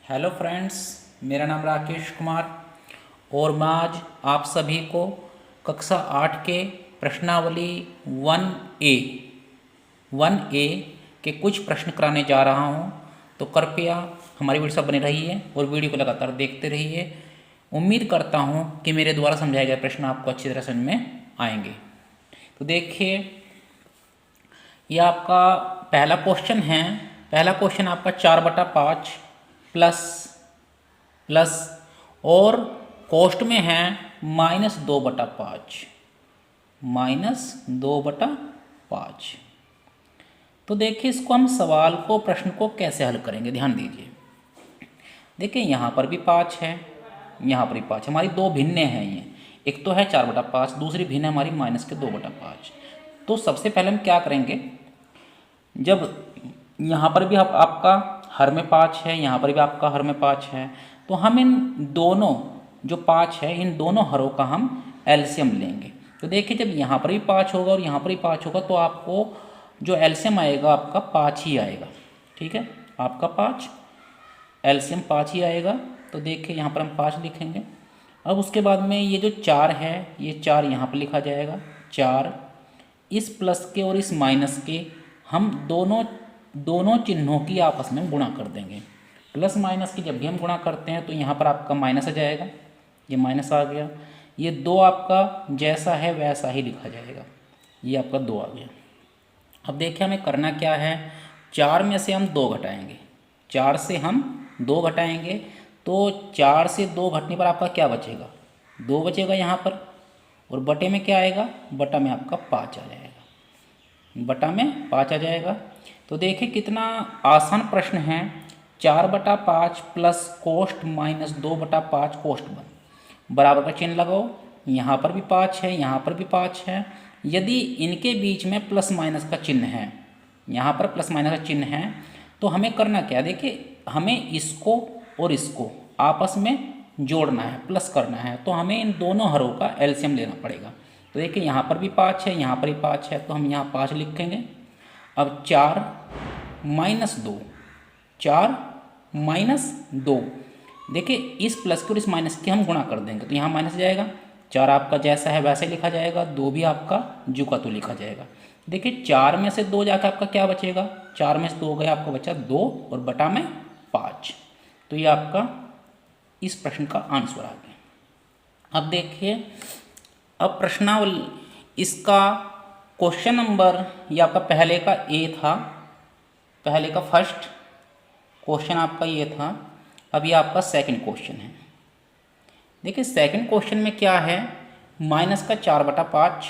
Hello friends, मेरा नाम राकेश कुमार और मैं आज आप सभी को कक्षा 8 के प्रश्नावली 1A के कुछ प्रश्न कराने जा रहा हूं। तो कृपया हमारी वीडियो से बने रहिए और वीडियो को लगातार देखते रहिए। उम्मीद करता हूं कि मेरे द्वारा समझाए गए प्रश्न आपको अच्छी तरह समझ में आएंगे। तो देखिए, यह आपका पहला क्वेश्चन है। पहला क्वेश्चन आपका 4/5 प्लस प्लस और कोष्ट में है -2/5 -2/5। तो देखिए, इसको हम सवाल को प्रश्न को कैसे हल करेंगे, ध्यान दीजिए। देखिए, यहाँ पर भी 5 है, यहाँ पर भी 5 है। हमारी दो भिन्नें हैं ये, एक तो है 4/5, दूसरी भिन्न है हमारी -2/5। तो सबसे पहले हम क्या करेंगे, जब यहाँ पर भी आपका हर में 5 है, यहाँ पर भी आपका हर में 5 है, तो हम इन दोनों जो 5 है, इन दोनों हरों का हम एलसीएम लेंगे। तो देखिए, जब यहाँ पर भी 5 होगा और यहाँ पर भी 5 होगा तो आपको जो एलसीएम आएगा आपका 5 ही आएगा। ठीक है, आपका 5 एलसीएम 5 ही आएगा। तो देखिए, यहाँ पर हम 5 लिखेंगे। अब उसके बाद में ये जो 4 है, ये 4 यहाँ पर लिखा जाएगा। 4 इस प्लस के और इस माइनस के हम दोनों चिन्हों की आपस में गुणा कर देंगे। प्लस माइनस की जब भी हम गुणा करते हैं तो यहाँ पर आपका माइनस आ जाएगा, ये माइनस आ गया। ये 2 आपका जैसा है वैसा ही लिखा जाएगा, ये आपका 2 आ गया। अब देखिए, हमें करना क्या है, 4 में से हम 2 घटाएंगे। 4 से हम 2 घटाएंगे तो 4 से 2 घटने पर आपका क्या बचेगा, 2 बचेगा यहाँ पर। और बटे में क्या आएगा, बटा में आपका 5 आ जाएगा, बटा में 5 आ जाएगा। तो देखिए, कितना आसान प्रश्न है। 4/5 प्लस कोष्ट -2/5 कोष्ट बराबर का चिन्ह लगाओ। यहाँ पर भी 5 है, यहाँ पर भी 5 है। यदि इनके बीच में प्लस माइनस का चिन्ह है, यहाँ पर प्लस माइनस का चिन्ह है, तो हमें करना क्या, देखिए हमें इसको और इसको आपस में जोड़ना है, प्लस करना है। तो हमें इन दोनों हरों का एलसीएम लेना पड़ेगा। तो देखिए, यहाँ पर भी 5 है, यहाँ पर भी 5 है, तो हम यहाँ 5 लिखेंगे। अब 4 - 2, 4 - 2, देखिए इस प्लस के और इस माइनस के हम गुणा कर देंगे तो यहाँ माइनस जाएगा। 4 आपका जैसा है वैसे लिखा जाएगा, 2 भी आपका जू का तो लिखा जाएगा। देखिए, 4 में से 2 जाकर आपका क्या बचेगा, 4 में से 2 गया, आपका बचा 2 और बटा में 5। तो ये आपका इस प्रश्न का आंसर आ गया। अब देखिए, अब प्रश्नावली इसका क्वेश्चन नंबर, ये आपका पहले का ए था, पहले का फर्स्ट क्वेश्चन आपका ये था। अब ये आपका सेकंड क्वेश्चन है। देखिए, सेकंड क्वेश्चन में क्या है, माइनस का 4/5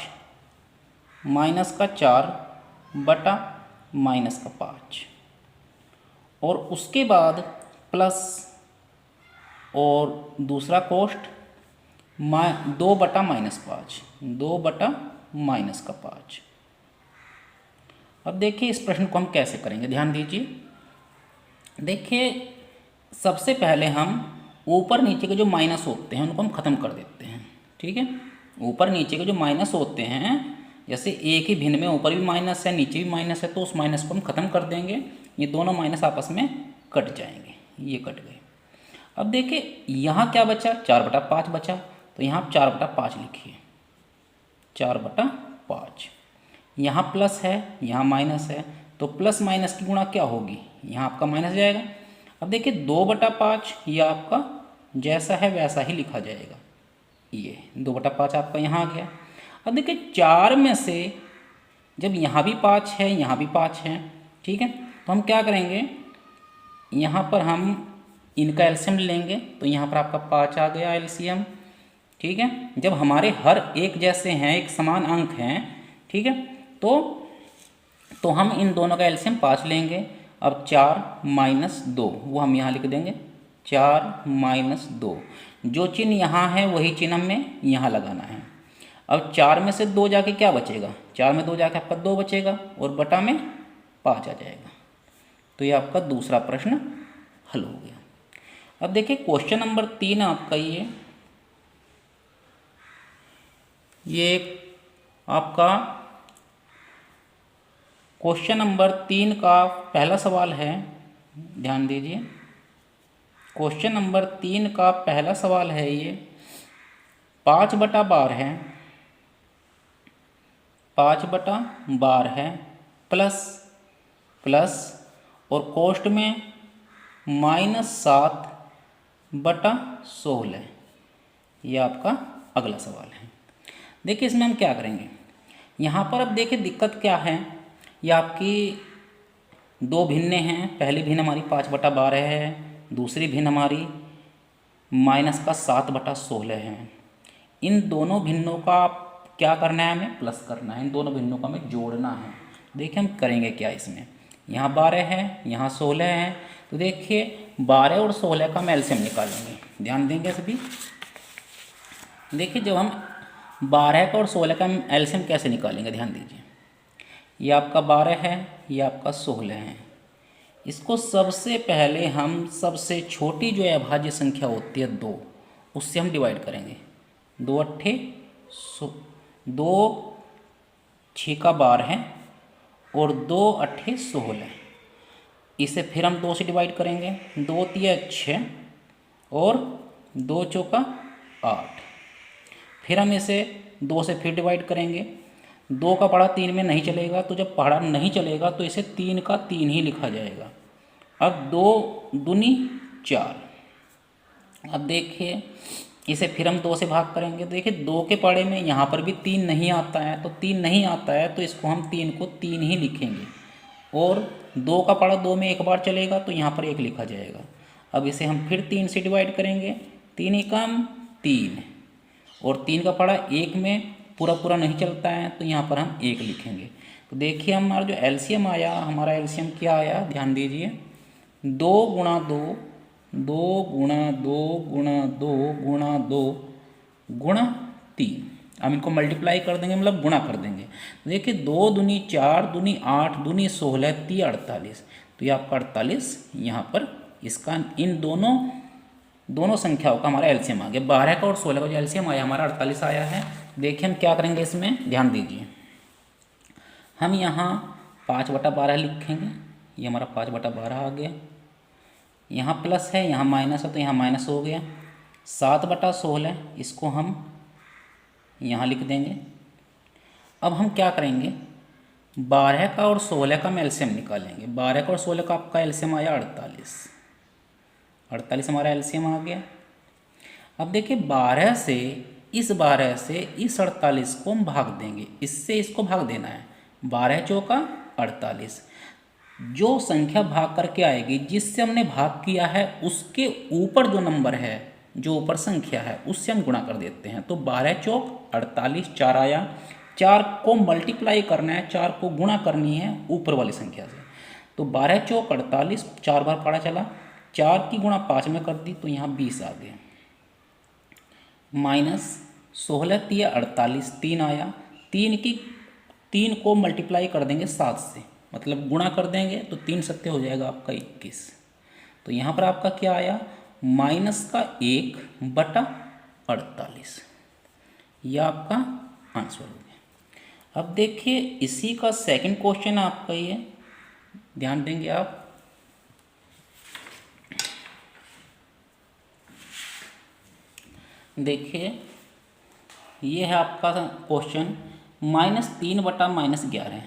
माइनस का 4 बटा माइनस का 5 और उसके बाद प्लस और दूसरा कोष्ट 2 बटा -5, 2 बटा -5। अब देखिए, इस प्रश्न को हम कैसे करेंगे, ध्यान दीजिए। देखिए, सबसे पहले हम ऊपर नीचे के जो माइनस होते हैं उनको हम ख़त्म कर देते हैं। ठीक है, ऊपर नीचे के जो माइनस होते हैं, जैसे एक ही भिन्न में ऊपर भी माइनस है नीचे भी माइनस है, तो उस माइनस को हम ख़त्म कर देंगे। ये दोनों माइनस आपस में कट जाएंगे, ये कट गए। अब देखिए, यहाँ क्या बचा, 4/5 बचा, तो यहाँ आप 4/5 लिखिए, 4/5। यहाँ प्लस है, यहाँ माइनस है, तो प्लस माइनस की गुणा क्या होगी, यहाँ आपका माइनस जाएगा। अब देखिए, 2/5 ये आपका जैसा है वैसा ही लिखा जाएगा, ये 2/5 आपका यहाँ आ गया। अब देखिए, 4 में से जब यहाँ भी 5 है यहाँ भी 5 है, ठीक है, तो हम क्या करेंगे, यहाँ पर हम इनका एलसीएम लेंगे। तो यहाँ पर आपका 5 आ गया एलसीएम। ठीक है, जब हमारे हर एक जैसे हैं, एक समान अंक हैं, ठीक है, तो हम इन दोनों का एलसीएम 5 लेंगे। अब 4 - 2 वो हम यहाँ लिख देंगे, 4 - 2, जो चिन्ह यहाँ है वही चिन्ह हमें यहाँ लगाना है। अब 4 में से 2 जाके क्या बचेगा, 4 में 2 जाके आपका 2 बचेगा और बटा में 5 आ जाएगा। तो ये आपका दूसरा प्रश्न हल हो गया। अब देखिए, क्वेश्चन नंबर 3 आपका ये आपका क्वेश्चन नंबर 3 का पहला सवाल है, ध्यान दीजिए। क्वेश्चन नंबर 3 का पहला सवाल है ये। 5/12 है, 5/12 है प्लस प्लस और कोष्ट में -7/16। ये आपका अगला सवाल है। देखिए इसमें हम क्या करेंगे, यहाँ पर अब देखिए दिक्कत क्या है, ये आपकी दो भिन्नें हैं। पहली भिन्न हमारी 5/12 है, दूसरी भिन्न हमारी -7/16 है। इन दोनों भिन्नों का क्या करना है, हमें प्लस करना है। इन दोनों भिन्नों का हमें जोड़ना है। देखिए हम करेंगे क्या इसमें, यहाँ 12 है, यहाँ 16 है। तो देखिए 12 और 16 का हम एलसीएम निकालेंगे। ध्यान देंगे सभी। देखिए जब हम 12 का और 16 का हम एलसीएम कैसे निकालेंगे, ध्यान दीजिए। ये आपका 12 है, ये आपका 16 है। इसको सबसे पहले हम सबसे छोटी जो अभाज्य संख्या होती है 2, उससे हम डिवाइड करेंगे। 2 अट्ठे 2 6 का 12 है और 2 अट्ठे 16। इसे फिर हम 2 से डिवाइड करेंगे। 2 तिया 6 और 2 चौका 8। फिर हम इसे 2 से फिर डिवाइड करेंगे। 2 का पढ़ा 3 में नहीं चलेगा, तो जब पढ़ा नहीं चलेगा तो इसे 3 का 3 ही लिखा जाएगा। अब 2 दूनी 4। अब देखिए इसे फिर हम 2 से भाग करेंगे। देखिए 2 के पढ़े में यहाँ पर भी 3 नहीं आता है, तो 3 नहीं आता है तो इसको हम 3 को 3 ही लिखेंगे। और 2 का पढ़ा 2 में एक बार चलेगा तो यहाँ पर 1 लिखा जाएगा। अब इसे हम फिर 3 से डिवाइड करेंगे। 3 एकम 3 और 3 का पढ़ा 1 में पूरा पूरा नहीं चलता है, तो यहाँ पर हम 1 लिखेंगे। तो देखिए हमारा जो एलसीएम आया, हमारा एलसीएम क्या आया, ध्यान दीजिए। 2 गुणा 2, 2 गुणा 2 गुणा 2 गुणा 2 गुणा 3। हम इनको मल्टीप्लाई कर देंगे, मतलब गुणा कर देंगे। देखिए 2 दूनी 4, दूनी 8, दूनी 16, 3 48। तो ये आपका 48 यहाँ पर इसका इन दोनों संख्याओं का हमारा एलसीएम आ गया। 12 का और 16 का जो एलसीएम आया हमारा 48 आया है। देखिए हम क्या करेंगे इसमें, ध्यान दीजिए। हम यहाँ 5/12 लिखेंगे। ये हमारा 5/12 आ गया। यहाँ प्लस है, यहाँ माइनस है, तो यहाँ माइनस हो गया। 7/16 इसको हम यहाँ लिख देंगे। अब हम क्या करेंगे, 12 का और 16 का हम एलसीएम निकालेंगे। 12 का और 16 का आपका एलसीएम आया 48। 48 हमारा एलसीएम आ गया। अब देखिए 12 से इस 48 को हम भाग देंगे। इससे इसको भाग देना है। 12 चौका 48। जो संख्या भाग करके आएगी, जिससे हमने भाग किया है, उसके ऊपर जो नंबर है, जो ऊपर संख्या है, उससे हम गुणा कर देते हैं। तो 12 चौक 48, 4 आया। 4 को मल्टीप्लाई करना है, 4 को गुणा करनी है ऊपर वाली संख्या से। तो 12 चौक 48, 4 बार पढ़ा चला। 4 की गुणा 5 में कर दी तो यहाँ 20 आ गया। माइनस 16 तिया 48, 3 आया। 3 को मल्टीप्लाई कर देंगे 7 से, मतलब गुणा कर देंगे तो 3 सत्ते हो जाएगा आपका 21। तो यहाँ पर आपका क्या आया, -1/48। यह आपका आंसर हो गया। अब देखिए इसी का सेकंड क्वेश्चन आपका ये, ध्यान देंगे आप। देखिए ये है आपका क्वेश्चन -3/-11,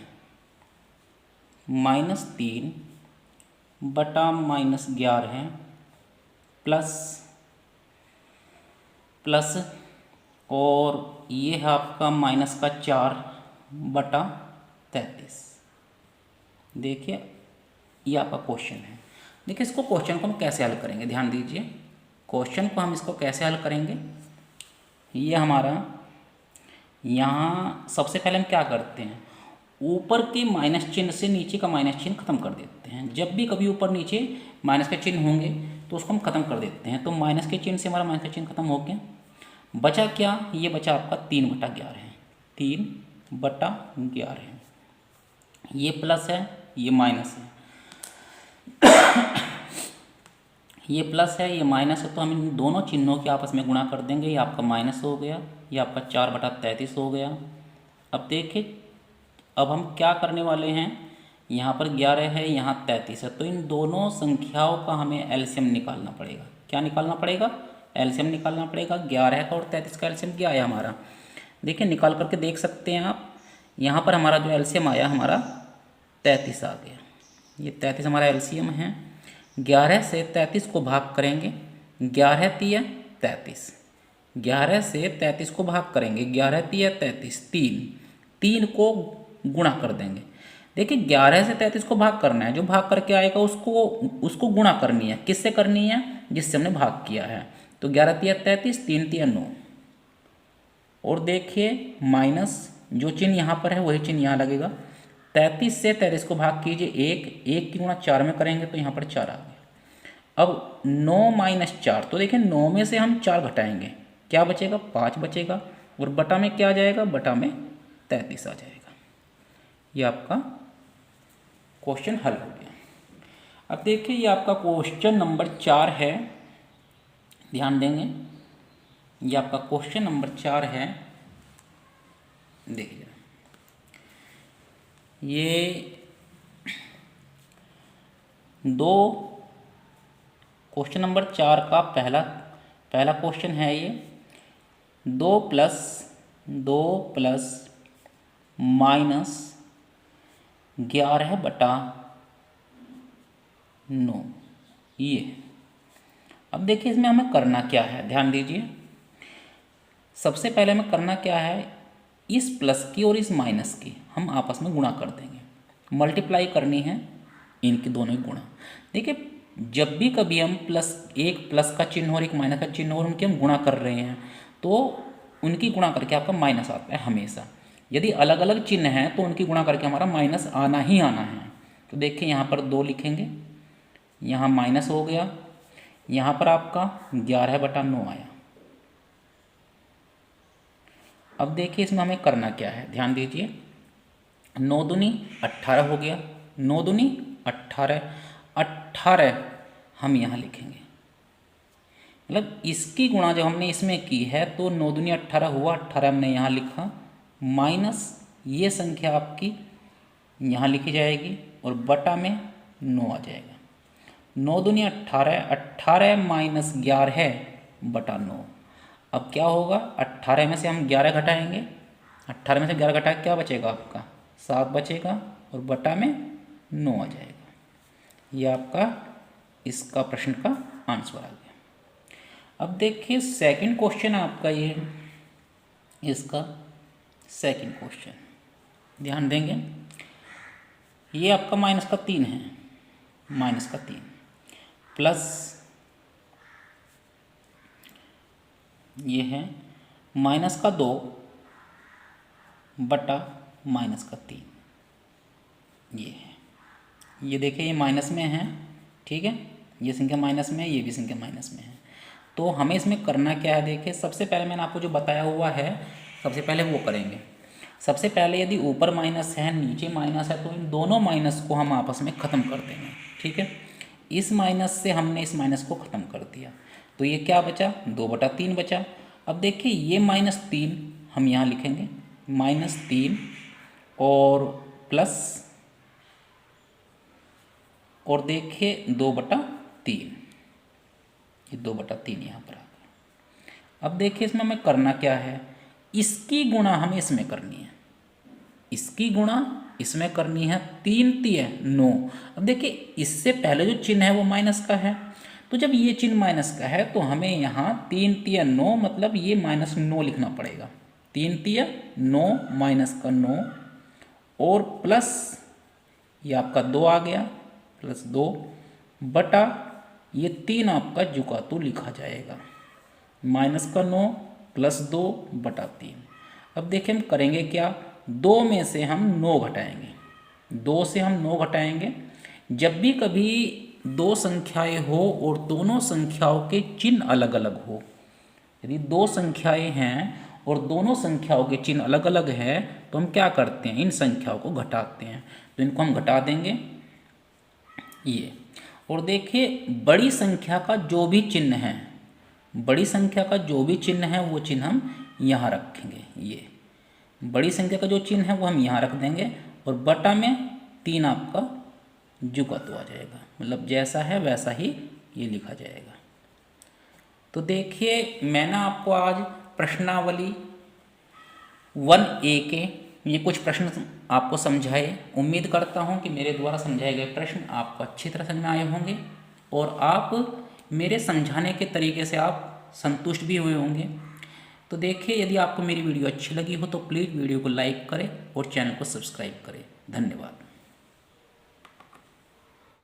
-3/-11 प्लस और ये है आपका -4/33। देखिए ये आपका क्वेश्चन है। देखिए इसको क्वेश्चन को हम कैसे हल करेंगे, ध्यान दीजिए। क्वेश्चन को हम इसको कैसे हल करेंगे, ये हमारा यहाँ सबसे पहले हम क्या करते हैं, ऊपर के माइनस चिन्ह से नीचे का माइनस चिन्ह खत्म कर देते हैं। जब भी कभी ऊपर नीचे माइनस के चिन्ह होंगे तो उसको हम खत्म कर देते हैं। तो माइनस के चिन्ह से हमारा माइनस का चिन्ह खत्म हो गया। बचा क्या, ये बचा आपका 3/11 है। 3/11 है। ये प्लस है, ये माइनस है। ये प्लस है, ये माइनस है, तो हम इन दोनों चिन्हों के आपस में गुणा कर देंगे। ये आपका माइनस हो गया, ये आपका 4/33 हो गया। अब देखिए अब हम क्या करने वाले हैं, यहाँ पर 11 है, यहाँ 33 है, तो इन दोनों संख्याओं का हमें एलसीएम निकालना पड़ेगा। क्या निकालना पड़ेगा? एलसीएम निकालना पड़ेगा। 11 का और 33 का एलसीएम क्या आया हमारा? देखिए निकाल करके देख सकते हैं आप। यहाँ पर हमारा जो एलसीएम आया हमारा 33 आ गया। ये 33 हमारा एलसीएम है। 11 से 33 को भाग करेंगे, 11 तिया 33। 11 से 33 को भाग करेंगे, 11 तिया 33, 3 को गुणा कर देंगे। देखिए 11 से 33 को भाग करना है, जो भाग करके आएगा उसको गुणा करनी है। किससे करनी है? जिससे हमने भाग किया है। तो 11 तिया 33, 3 तिया 9। और देखिए माइनस, जो चिन्ह यहाँ पर है वही चिन्ह यहाँ लगेगा। 33 से 33 को भाग कीजिए, 1 की गुणा 4 में करेंगे तो यहाँ पर 4 आ गया। अब 9 माइनस 4, तो देखिए 9 में से हम 4 घटाएंगे, क्या बचेगा? 5 बचेगा। और बटा में क्या आ जाएगा? बटा में 33 आ जाएगा। ये आपका क्वेश्चन हल हो गया। अब देखिए ये आपका क्वेश्चन नंबर 4 है, ध्यान देंगे। ये आपका क्वेश्चन नंबर 4 है, देखिए ये दो क्वेश्चन नंबर 4 का पहला क्वेश्चन है। ये 2 प्लस माइनस 11 बटा 9, ये। अब देखिए इसमें हमें करना क्या है, ध्यान दीजिए। सबसे पहले हमें करना क्या है, इस प्लस की और इस माइनस की हम आपस में गुणा कर देंगे, मल्टीप्लाई करनी है इनकी दोनों की गुणा। देखिए जब भी कभी हम एक प्लस का चिन्ह और एक माइनस का चिन्ह और उनके हम गुणा कर रहे हैं तो उनकी गुणा करके आपका माइनस आता है हमेशा। यदि अलग अलग चिन्ह हैं तो उनकी गुणा करके हमारा माइनस आना ही आना है। तो देखिए यहाँ पर 2 लिखेंगे, यहाँ माइनस हो गया, यहाँ पर आपका 11 बटा 9 आया। अब देखिए इसमें हमें करना क्या है, ध्यान दीजिए। 9 दूनी 18 हो गया, 9 दूनी 18, 18 हम यहाँ लिखेंगे। मतलब इसकी गुणा जब हमने इसमें की है तो 9 दूनी 18 हुआ, 18 हमने यहाँ लिखा, माइनस ये संख्या आपकी यहाँ लिखी जाएगी और बटा में 9 आ जाएगा। 9 दूनी 18, 18 माइनस 11 बटा 9। अब क्या होगा, 18 में से हम 11 घटाएंगे, 18 में से 11 घटा क्या बचेगा आपका? 7 बचेगा और बटा में 9 आ जाएगा। ये आपका इसका प्रश्न का आंसर आ गया। अब देखिए सेकंड क्वेश्चन आपका ये, इसका सेकंड क्वेश्चन ध्यान देंगे। ये आपका माइनस का 3 है, माइनस का 3 प्लस ये है माइनस का 2 बटा माइनस का 3, ये है। ये देखिए ये माइनस में है, ठीक है, ये संख्या माइनस में है, ये भी संख्या माइनस में है। तो हमें इसमें करना क्या है, देखिए सबसे पहले मैंने आपको जो बताया हुआ है सबसे पहले वो करेंगे। सबसे पहले यदि ऊपर माइनस है नीचे माइनस है तो इन दोनों माइनस को हम आपस में ख़त्म कर देंगे, ठीक है। इस माइनस से हमने इस माइनस को ख़त्म कर दिया तो ये क्या बचा, 2 बटा 3 बचा। अब देखिए ये -3 हम यहाँ लिखेंगे, -3 और प्लस, और देखिए 2 बटा 3, ये 2 बटा 3 यहाँ पर आ गया। अब देखिए इसमें हमें करना क्या है, इसकी गुणा हमें इसमें करनी है, इसकी गुणा इसमें करनी है। 3 तिया 9। अब देखिए इससे पहले जो चिन्ह है वो माइनस का है, तो जब ये चिन्ह माइनस का है तो हमें यहाँ 3 तिया 9 मतलब ये -9 लिखना पड़ेगा। 3 तिया 9 माइनस का 9 और प्लस ये आपका 2 आ गया, +2 बटा ये 3 आपका जुका तो लिखा जाएगा, -9 +2 बटा 3। अब देखिए हम करेंगे क्या, 2 में से हम 9 घटाएंगे, 2 से हम 9 घटाएंगे। जब भी कभी 2 संख्याएं हो और दोनों संख्याओं के चिन्ह अलग अलग हो, यदि 2 संख्याएं हैं और दोनों संख्याओं के चिन्ह अलग अलग हैं तो हम क्या करते हैं, इन संख्याओं को घटाते हैं। तो इनको हम घटा देंगे ये। और देखिए बड़ी संख्या का जो भी चिन्ह है, बड़ी संख्या का जो भी चिन्ह है वो चिन्ह हम यहाँ रखेंगे। ये बड़ी संख्या का जो चिन्ह है वो हम यहाँ रख देंगे और बटा में 3 आपका जुगत आ जाएगा, मतलब जैसा है वैसा ही ये लिखा जाएगा। तो देखिए मैंने आपको आज प्रश्नावली 1A के ये कुछ प्रश्न आपको समझाए। उम्मीद करता हूँ कि मेरे द्वारा समझाए गए प्रश्न आपको अच्छी तरह समझ में आए होंगे और आप मेरे समझाने के तरीके से आप संतुष्ट भी हुए होंगे। तो देखिए यदि आपको मेरी वीडियो अच्छी लगी हो तो प्लीज़ वीडियो को लाइक करें और चैनल को सब्सक्राइब करें। धन्यवाद।